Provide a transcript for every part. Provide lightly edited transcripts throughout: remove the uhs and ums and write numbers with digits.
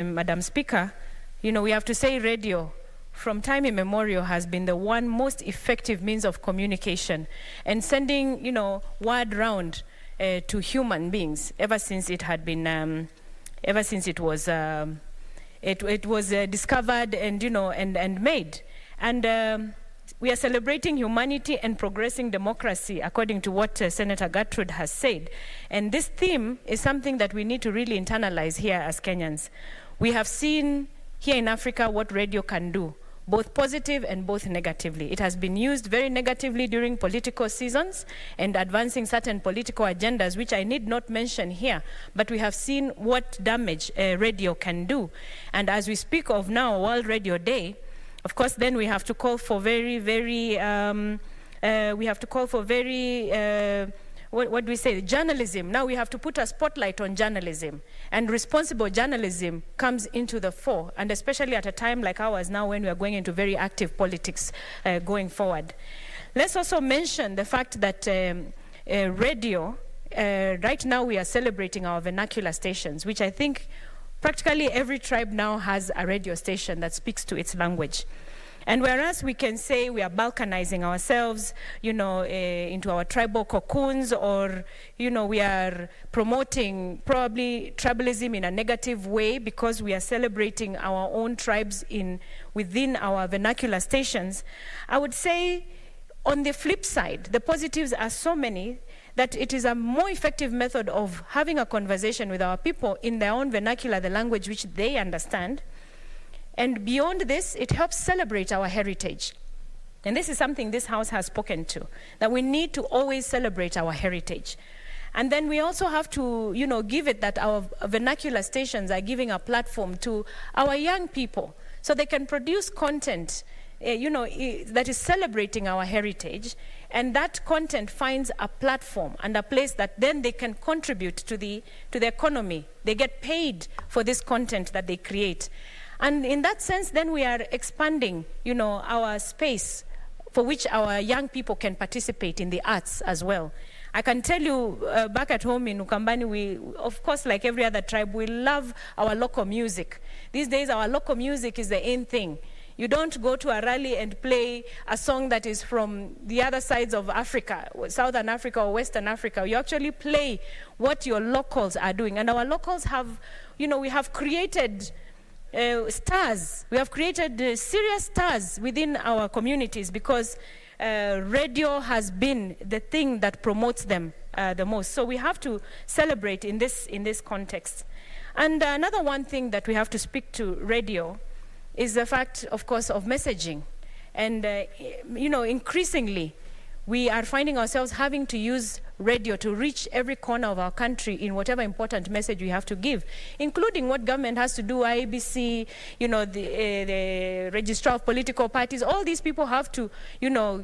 Madam Speaker, we have to say radio from time immemorial has been the one most effective means of communication and sending, word round to human beings ever since it had been, ever since it was discovered and made. And we are celebrating humanity and progressing democracy, according to what Senator Gertrude has said. And this theme is something that we need to really internalize here as Kenyans. We have seen here in Africa what radio can do, both positive and both negatively. It has been used very negatively during political seasons and advancing certain political agendas, which I need not mention here, but we have seen what damage radio can do. And as we speak of now World Radio Day, of course, then we have to call for what do we say, journalism. Now we have to put a spotlight on journalism, and responsible journalism comes into the fore, and especially at a time like ours now when we are going into very active politics going forward. Let's also mention the fact that radio, right now we are celebrating our vernacular stations, which I think practically every tribe now has a radio station that speaks to its language. And whereas we can say we are balkanizing ourselves, into our tribal cocoons, or, we are promoting probably tribalism in a negative way because we are celebrating our own tribes within our vernacular stations, I would say on the flip side, the positives are so many that it is a more effective method of having a conversation with our people in their own vernacular, the language which they understand. And beyond this, it helps celebrate our heritage. And this is something this House has spoken to, that we need to always celebrate our heritage. And then we also have to, give it that our vernacular stations are giving a platform to our young people so they can produce content that is celebrating our heritage, and that content finds a platform and a place that then they can contribute to the economy. They get paid for this content that they create. And in that sense, then we are expanding, our space for which our young people can participate in the arts as well. I can tell you, back at home in Ukambani, we, of course, like every other tribe, we love our local music. These days, our local music is the in thing. You don't go to a rally and play a song that is from the other sides of Africa, Southern Africa or Western Africa. You actually play what your locals are doing. And our locals have, we have created stars. We have created serious stars within our communities because radio has been the thing that promotes them the most. So we have to celebrate in this context. And another one thing that we have to speak to radio is the fact, of course, of messaging. And, increasingly, we are finding ourselves having to use radio to reach every corner of our country in whatever important message we have to give, including what government has to do, IBC, the registrar of political parties. All these people have to,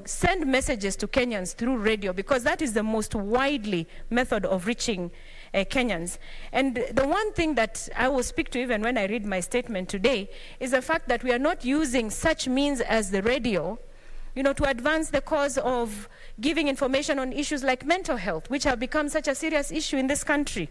send messages to Kenyans through radio because that is the most widely method of reaching Kenyans. And the one thing that I will speak to even when I read my statement today is the fact that we are not using such means as the radio to advance the cause of giving information on issues like mental health, which have become such a serious issue in this country.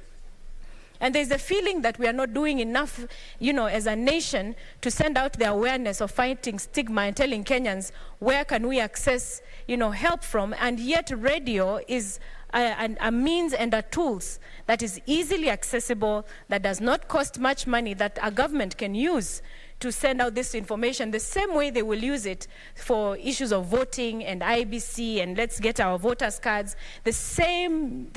And there's a feeling that we are not doing enough, as a nation to send out the awareness of fighting stigma and telling Kenyans where can we access, help from. And yet radio is a means and a tools that is easily accessible, that does not cost much money, that a government can use to send out this information the same way they will use it for issues of voting and IBC and let's get our voters cards. The same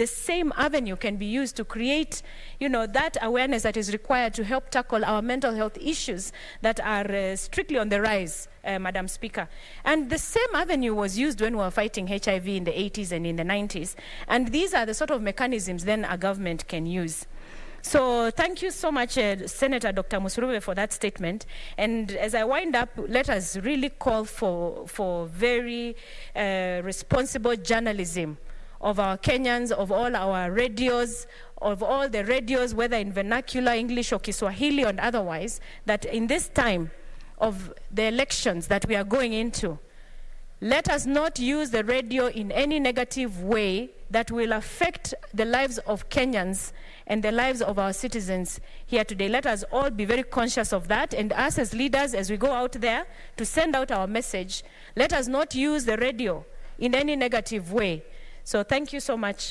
avenue can be used to create, that awareness that is required to help tackle our mental health issues that are strictly on the rise, Madam Speaker. And the same avenue was used when we were fighting HIV in the 80s and in the 90s. And these are the sort of mechanisms then a government can use. So thank you so much, Senator Dr. Musurube, for that statement. And as I wind up, let us really call for very responsible journalism of our Kenyans, of all our radios, of all the radios, whether in vernacular, English or Kiswahili and otherwise, that in this time of the elections that we are going into, Let us not use the radio in any negative way that will affect the lives of Kenyans and the lives of our citizens here today. Let us all be very conscious of that, and us as leaders, as we go out there to send out our message, let us not use the radio in any negative way. So thank you so much.